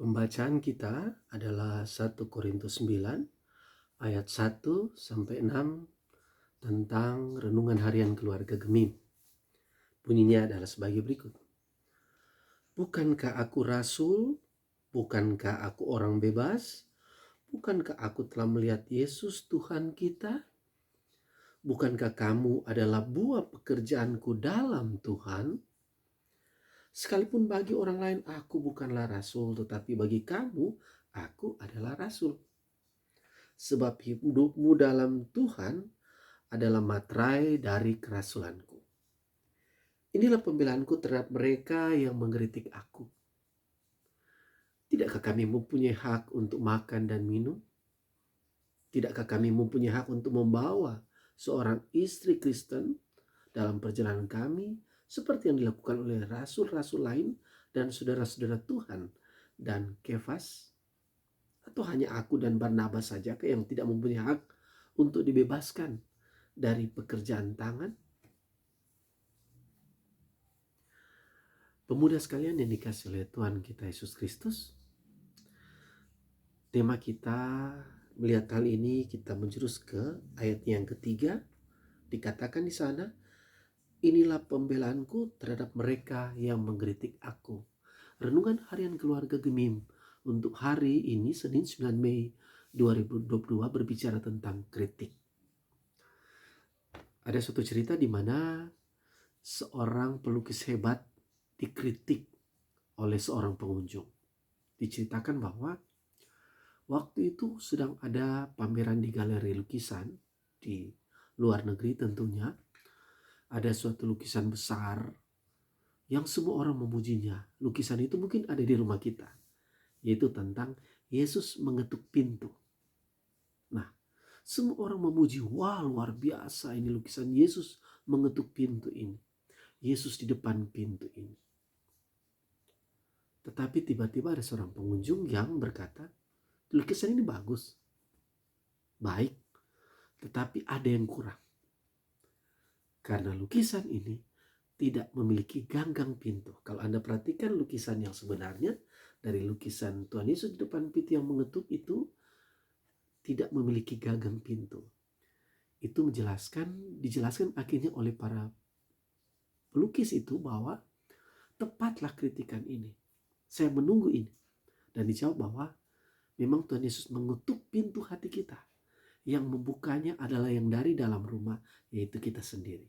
Pembacaan kita adalah 1 Korintus 9 ayat 1 sampai 6 tentang renungan harian keluarga Gemim. Bunyinya adalah sebagai berikut. Bukankah aku rasul? Bukankah aku orang bebas? Bukankah aku telah melihat Yesus Tuhan kita? Bukankah kamu adalah buah pekerjaanku dalam Tuhan? Sekalipun bagi orang lain aku bukanlah rasul, tetapi bagi kamu aku adalah rasul. Sebab hidupmu dalam Tuhan adalah materai dari kerasulanku. Inilah pembelaanku terhadap mereka yang mengkritik aku. Tidakkah kami mempunyai hak untuk makan dan minum? Tidakkah kami mempunyai hak untuk membawa seorang istri Kristen dalam perjalanan kami seperti yang dilakukan oleh rasul-rasul lain dan saudara-saudara Tuhan dan Kefas? Atau hanya aku dan Barnabas saja yang tidak mempunyai hak untuk dibebaskan dari pekerjaan tangan? Pemuda sekalian yang dikasihi oleh Tuhan kita Yesus Kristus, tema kita melihat hal ini kita menjurus ke ayat yang ketiga. Dikatakan di sana, inilah pembelaanku terhadap mereka yang mengkritik aku. Renungan harian keluarga Gemim untuk hari ini Senin 9 Mei 2022 berbicara tentang kritik. Ada suatu cerita di mana seorang pelukis hebat dikritik oleh seorang pengunjung. Diceritakan bahwa waktu itu sedang ada pameran di galeri lukisan di luar negeri tentunya. Ada suatu lukisan besar yang semua orang memujinya. Lukisan itu mungkin ada di rumah kita, yaitu tentang Yesus mengetuk pintu. Nah, semua orang memuji, wah luar biasa ini lukisan Yesus mengetuk pintu ini. Yesus di depan pintu ini. Tetapi tiba-tiba ada seorang pengunjung yang berkata, lukisan ini bagus, baik, tetapi ada yang kurang. Karena lukisan ini tidak memiliki ganggang pintu. Kalau Anda perhatikan lukisan yang sebenarnya, dari lukisan Tuhan Yesus di depan pintu yang mengetuk itu tidak memiliki ganggang pintu. Itu dijelaskan akhirnya oleh para pelukis itu bahwa tepatlah kritikan ini. Saya menunggu ini. Dan dijawab bahwa memang Tuhan Yesus mengetuk pintu hati kita. Yang membukanya adalah yang dari dalam rumah, yaitu kita sendiri.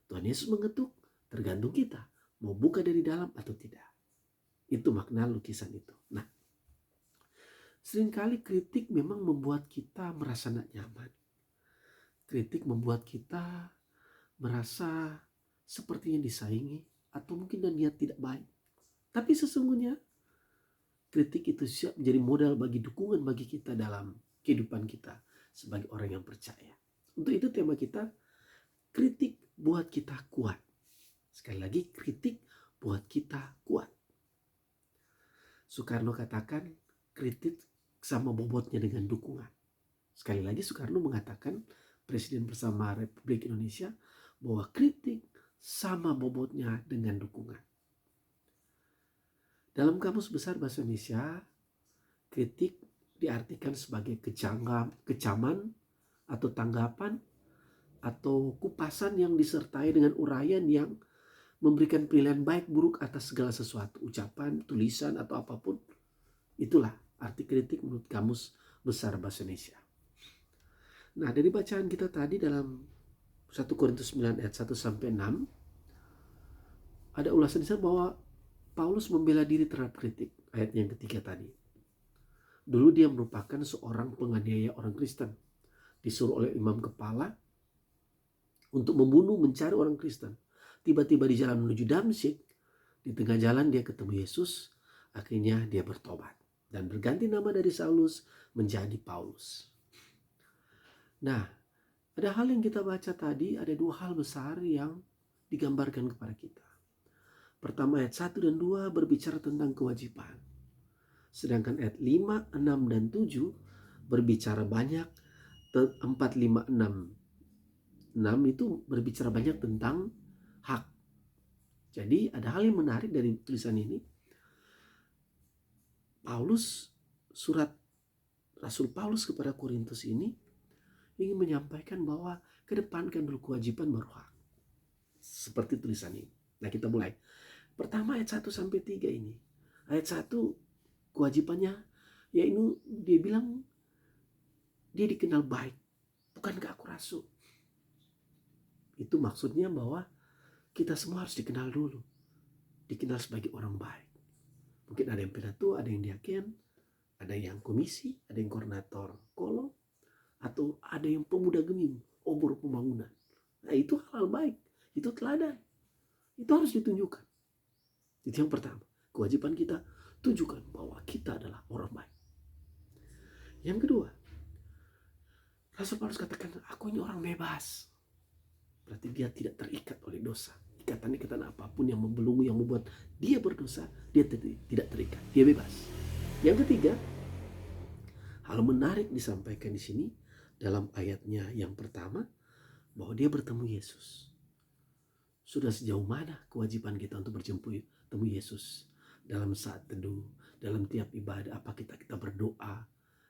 Tuhan Yesus mengetuk, tergantung kita mau buka dari dalam atau tidak. Itu makna lukisan itu. Nah, seringkali kritik memang membuat kita merasa tidak nyaman. Kritik membuat kita merasa sepertinya disaingi atau mungkin dan niat tidak baik. Tapi sesungguhnya kritik itu siap menjadi modal bagi dukungan bagi kita dalam kehidupan kita sebagai orang yang percaya. Untuk itu tema kita, kritik buat kita kuat. Sekali lagi, kritik buat kita kuat. Soekarno katakan kritik sama bobotnya dengan dukungan. Sekali lagi Soekarno mengatakan, Presiden bersama Republik Indonesia, bahwa kritik sama bobotnya dengan dukungan. Dalam Kamus Besar Bahasa Indonesia, kritik diartikan sebagai kecaman atau tanggapan atau kupasan yang disertai dengan uraian yang memberikan pilihan baik buruk atas segala sesuatu, ucapan, tulisan atau apapun. Itulah arti kritik menurut Kamus Besar Bahasa Indonesia. Nah, dari bacaan kita tadi dalam 1 Korintus 9 ayat 1 sampai 6 ada ulasan di sana bahwa Paulus membela diri terhadap kritik, ayat yang ketiga tadi. Dulu dia merupakan seorang penganiaya orang Kristen, disuruh oleh imam kepala untuk membunuh, mencari orang Kristen. Tiba-tiba di jalan menuju Damsyik, di tengah jalan dia ketemu Yesus, akhirnya dia bertobat dan berganti nama dari Saulus menjadi Paulus. Nah, ada hal yang kita baca tadi, ada dua hal besar yang digambarkan kepada kita. Pertama, ayat 1 dan 2 berbicara tentang kewajiban. Sedangkan ayat 5, 6, dan 7 berbicara banyak, 4, 5, 6. 6 itu berbicara banyak tentang hak. Jadi ada hal yang menarik dari tulisan ini. surat Rasul Paulus kepada Korintus ini ingin menyampaikan bahwa kedepankan dulu kewajiban baru hak. Seperti tulisan ini. Nah, kita mulai. Pertama ayat 1 sampai 3 ini. Ayat 1 kewajibannya yaitu dia bilang dia dikenal baik. Bukankah aku rasul? Itu maksudnya bahwa kita semua harus dikenal dulu. Dikenal sebagai orang baik. Mungkin ada yang pidato, ada yang diaken, ada yang komisi, ada yang koordinator kolom, atau ada yang pemuda gemim, obor pembangunan. Nah, itu hal baik, itu teladan. Itu harus ditunjukkan. Itu yang pertama. Kewajiban kita tunjukkan bahwa kita adalah orang baik. Yang kedua, Rasul Paulus katakan, aku ini orang bebas. Berarti dia tidak terikat oleh dosa. Ikatan-ikatan apapun yang membelenggu, yang membuat dia berdosa, dia tidak terikat. Dia bebas. Yang ketiga, hal menarik disampaikan di sini dalam ayatnya yang pertama, bahwa dia bertemu Yesus. Sudah sejauh mana kewajiban kita untuk bertemu Yesus? Dalam saat teduh, dalam tiap ibadah, apa kita berdoa,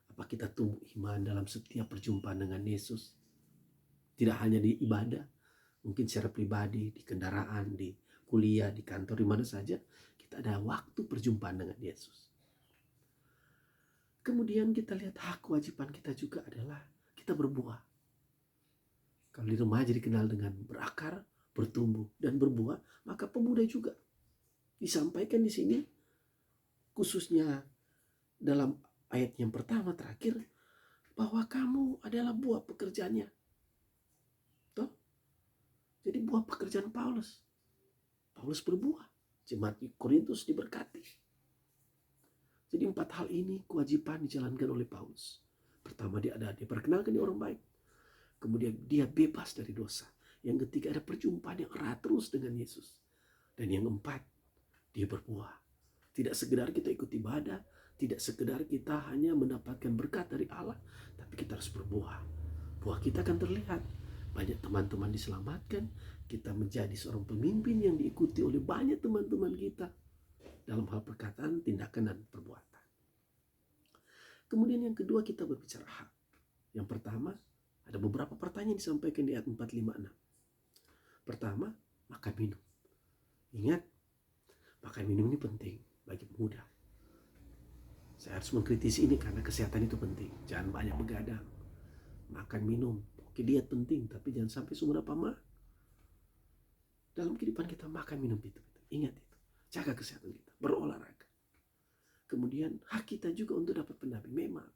apa kita tumbuh iman dalam setiap perjumpaan dengan Yesus? Tidak hanya di ibadah, mungkin secara pribadi, di kendaraan, di kuliah, di kantor, di mana saja, kita ada waktu perjumpaan dengan Yesus. Kemudian kita lihat hak kewajiban kita juga adalah kita berbuah. Kalau di remaja dikenal dengan berakar, bertumbuh, dan berbuah, maka pemuda juga. Disampaikan di sini, khususnya dalam ayat yang pertama terakhir, bahwa kamu adalah buah pekerjaannya. Toh? Jadi buah pekerjaan Paulus. Paulus berbuah. Jemaat Korintus diberkati. Jadi 4 hal ini kewajiban dijalankan oleh Paulus. Pertama, dia diperkenalkan dia orang baik. Kemudian dia bebas dari dosa. Yang ketiga, ada perjumpaan yang erat terus dengan Yesus. Dan yang keempat, dia berbuah. Tidak sekedar kita ikut ibadah, tidak sekedar kita hanya mendapatkan berkat dari Allah, tapi kita harus berbuah. Buah kita akan terlihat. Banyak teman-teman diselamatkan, kita menjadi seorang pemimpin yang diikuti oleh banyak teman-teman kita dalam hal perkataan, tindakan, dan perbuatan. Kemudian yang kedua, kita berbicara hak. Yang pertama, ada beberapa pertanyaan disampaikan di ayat 4, 5, 6. Pertama, makan minum. Ingat, makan minum ini penting bagi pemuda. Saya harus mengkritisi ini karena kesehatan itu penting. Jangan banyak begadang. Makan minum, oke, diet penting, tapi jangan sampai sumber apa dalam kehidupan kita makan minum itu. Ingat itu. Jaga kesehatan kita, berolahraga. Kemudian hak kita juga untuk dapat pendamping. Memang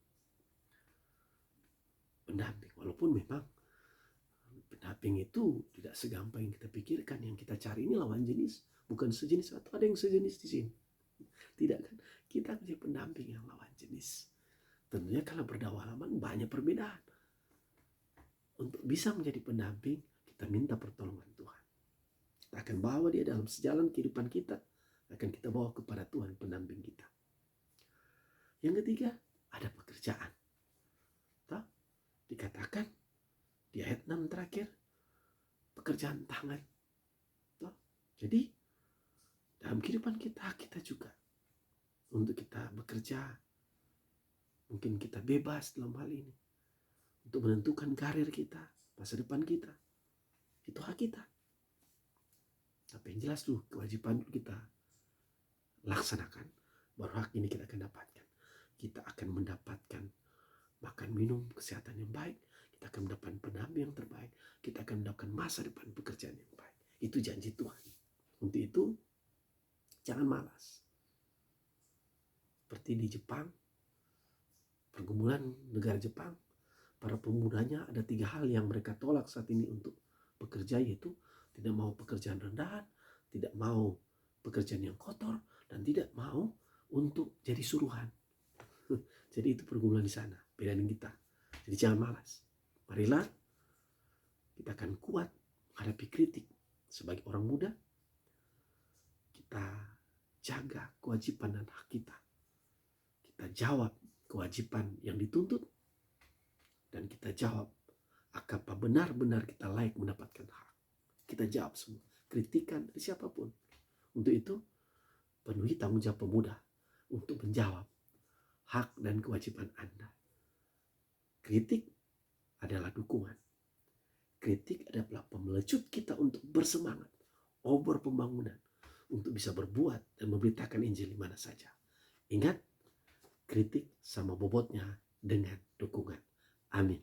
pendamping, walaupun memang pendamping itu tidak segampang yang kita pikirkan. Yang kita cari ini lawan jenis, bukan sejenis, atau ada yang sejenis di sini. Tidak kan? Kita punya pendamping yang lawan jenis. Tentunya kalau berdawalaman banyak perbedaan. Untuk bisa menjadi pendamping, kita minta pertolongan Tuhan. Kita akan bawa dia dalam sejalan kehidupan kita, akan kita bawa kepada Tuhan pendamping kita. Yang ketiga, ada pekerjaan. Dikatakan di ayat 6 terakhir, pekerjaan tangan. Jadi dalam kehidupan kita juga untuk kita bekerja. Mungkin kita bebas dalam hal ini untuk menentukan karir kita, masa depan kita. Itu hak kita. Tapi yang jelas tuh kewajiban kita laksanakan, baru hak ini kita akan dapatkan. Kita akan mendapatkan makan minum kesehatan yang baik, kita akan mendapatkan pendamping yang terbaik, kita akan mendapatkan masa depan pekerjaan yang baik. Itu janji Tuhan. Untuk itu jangan malas. Seperti di Jepang, pergumulan negara Jepang, para pemudanya ada 3 hal yang mereka tolak saat ini untuk bekerja, yaitu tidak mau pekerjaan rendahan, tidak mau pekerjaan yang kotor, dan tidak mau untuk jadi suruhan. Jadi itu pergumulan di sana, beda dengan kita. Jadi jangan malas. Marilah kita akan kuat menghadapi kritik. Sebagai orang muda, kita jaga kewajiban dan hak kita. Kita jawab kewajiban yang dituntut, dan kita jawab apa benar-benar kita layak mendapatkan hak. Kita jawab semua kritikan dari siapapun. Untuk itu penuhi tanggung jawab pemuda untuk menjawab hak dan kewajiban Anda. Kritik adalah dukungan. Kritik adalah pemelecut kita untuk bersemangat, obor pembangunan, untuk bisa berbuat dan memberitakan Injil di mana saja. Ingat, kritik sama bobotnya dengan dukungan. Amin.